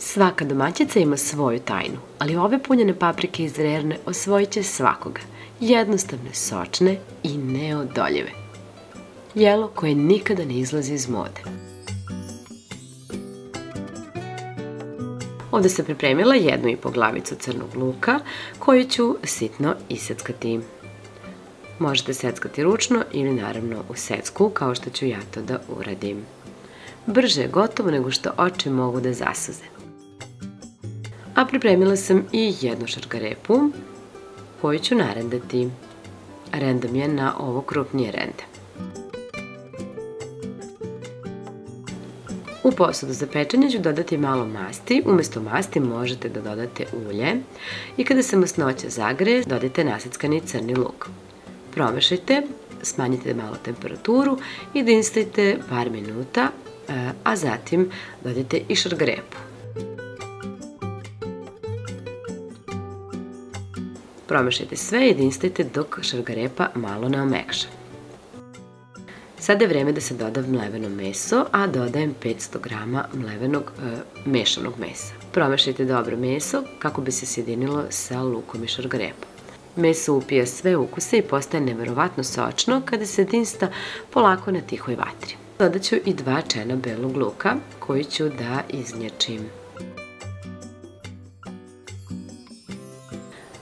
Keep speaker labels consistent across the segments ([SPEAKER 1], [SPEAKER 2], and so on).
[SPEAKER 1] Svaka domaćica ima svoju tajnu, ali ove punjene paprike iz Rerne osvojit će svakoga. Jednostavne, sočne i neodoljive. Jelo koje nikada ne izlazi iz mode. Ovde sam pripremila 1,5 glavicu crnog luka koju ću sitno iseckati. Možete seckati ručno ili naravno u secku kao što ću ja to da uradim. Brže je gotovo nego što oči mogu da zasuze. A pripremila sam i jednu šargarepu koju ću narendati. Rendam je na ovo krupnije rende. U posudu za pečenje ću dodati malo masti, umesto masti možete da dodate ulje i kada se masnoća zagreje, dodajte naseckani crni luk. Promešajte, smanjite malo temperaturu i dinstajte par minuta, a zatim dodajte i šargarepu. Promešajte sve i dinstajte dok šargarepa malo ne omekša. Sada je vreme da se doda mleveno meso, a dodajem 500 grama mlevenog mešanog mesa. Promešajte dobro meso kako bi se sjedinilo sa lukom i šargarepom. Meso upija sve ukuse i postaje neverovatno sočno kada se dinsta polako na tihoj vatri. Dodat ću i 2 čena belog luka koji ću da iznjačim.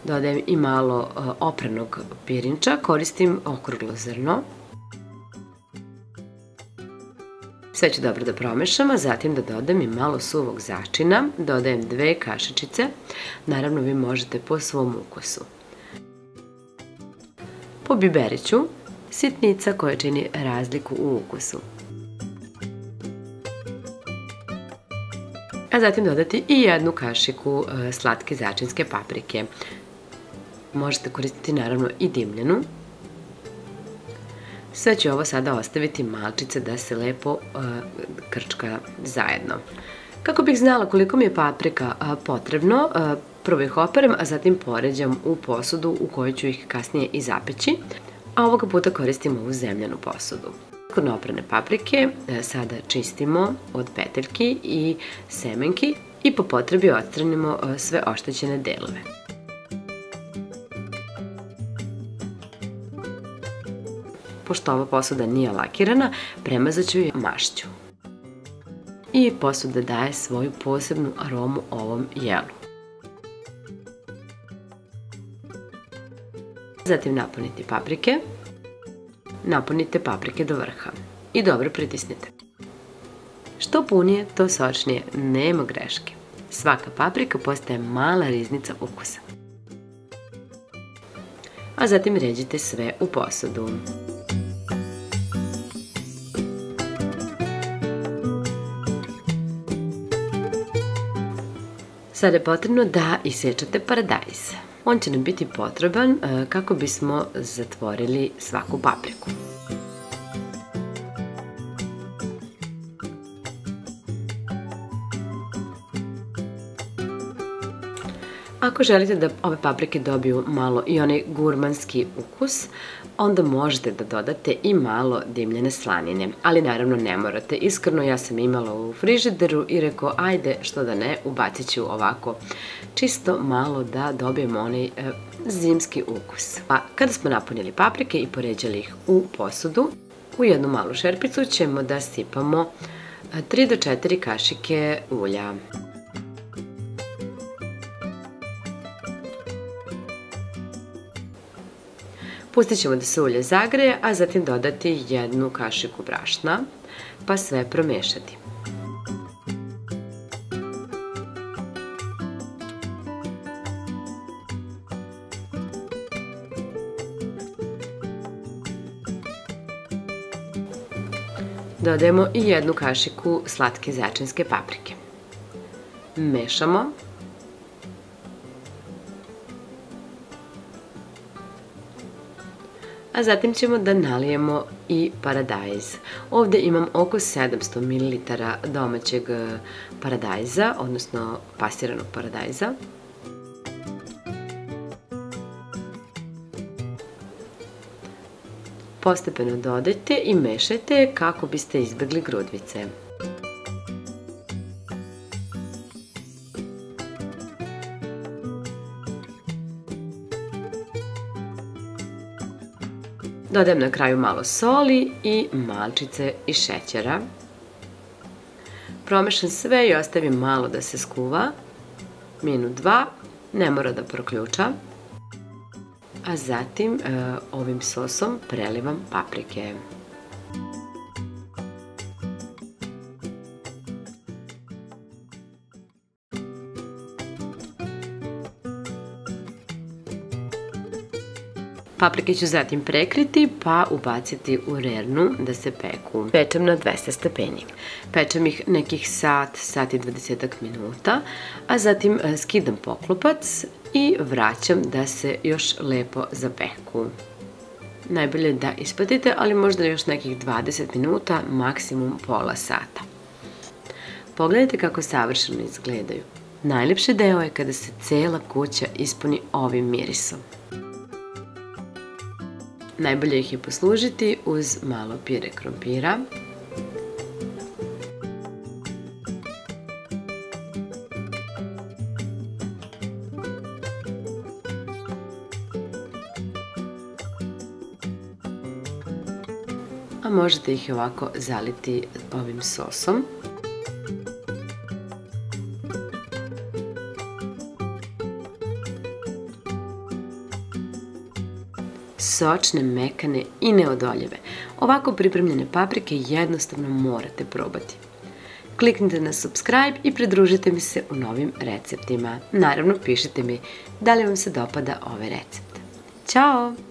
[SPEAKER 1] Dodajem i malo opranog pirinča, koristim okruglo zrno. Sve ću dobro da promešam, a zatim da dodam i malo suvog začina. Dodajem 2 kašičice, naravno vi možete po svom ukusu. Po biberiću, sitnica koja čini razliku u ukusu. A zatim dodati i 1 kašiku slatke začinske paprike. Možete koristiti naravno i dimljenu. Sve ću ovo sada ostaviti malčice da se lepo krčka zajedno. Kako bih znala koliko mi je paprika potrebno, prvo ih operem, a zatim poređam u posudu u kojoj ću ih kasnije i zapeći, a ovoga puta koristim ovu zemljanu posudu. Kod oprane paprike sada čistimo od peteljki i semenki i po potrebi odstranimo sve oštećene delove. Pošto ova posuda nije lakirana, premazat ću je mašću. I posuda daje svoju posebnu aromu ovom jelu. Zatim napunite paprike. Napunite paprike do vrha i dobro pritisnite. Što punije, to sočnije, nema greške. Svaka paprika postaje mala riznica ukusa. A zatim ređite sve u posudu. Sada je potrebno da isečete paradajz. On će nam biti potreban kako bismo zatvorili svaku papriku. Ako želite da ove paprike dobiju malo i onaj gurmanski ukus, onda možete da dodate i malo dimljene slanine, ali naravno ne morate. Iskreno ja sam imala u frižideru i rekao ajde što da ne, ubacit ću ovako čisto malo da dobijemo onaj zimski ukus. Pa kada smo napunili paprike i poređali ih u posudu, u jednu malu šerpicu ćemo da sipamo 3 do 4 kašike ulja. Pustit ćemo da se ulje zagreje, a zatim dodati 1 kašiku brašna, pa sve promešati. Dodajemo i 1 kašiku slatke začinske paprike. Mešamo. A zatim ćemo da nalijemo i paradajz. Ovde imam oko 700 ml domaćeg paradajza, odnosno pasiranog paradajza. Postepeno dodajte i mešajte kako biste izbegli grudvice. Dodajem na kraju malo soli i malčice i šećera. Promešam sve i ostavim malo da se skuva, minut, dva, ne mora da proključa. A zatim ovim sosom prelivam paprike. Paprike ću zatim prekriti pa ubaciti u rernu da se peku. Pečem na 200 stepeni. Pečem ih nekih sat i 20 minuta, a zatim skidam poklopac i vraćam da se još lepo zapeku. Najbolje da ispratite, ali možda još nekih 20 minuta, maksimum pola sata. Pogledajte kako savršeno izgledaju. Najlepši deo je kada se cela kuća ispuni ovim mirisom. Najbolje ih je poslužiti uz malo pire krompira. A možete ih ovako zaliti ovim sosom. Sočne, mekane i neodoljive. Ovako pripremljene paprike jednostavno morate probati. Kliknite na subscribe i pridružite mi se u novim receptima. Naravno, pišite mi da li vam se dopada ovaj recept. Ćao!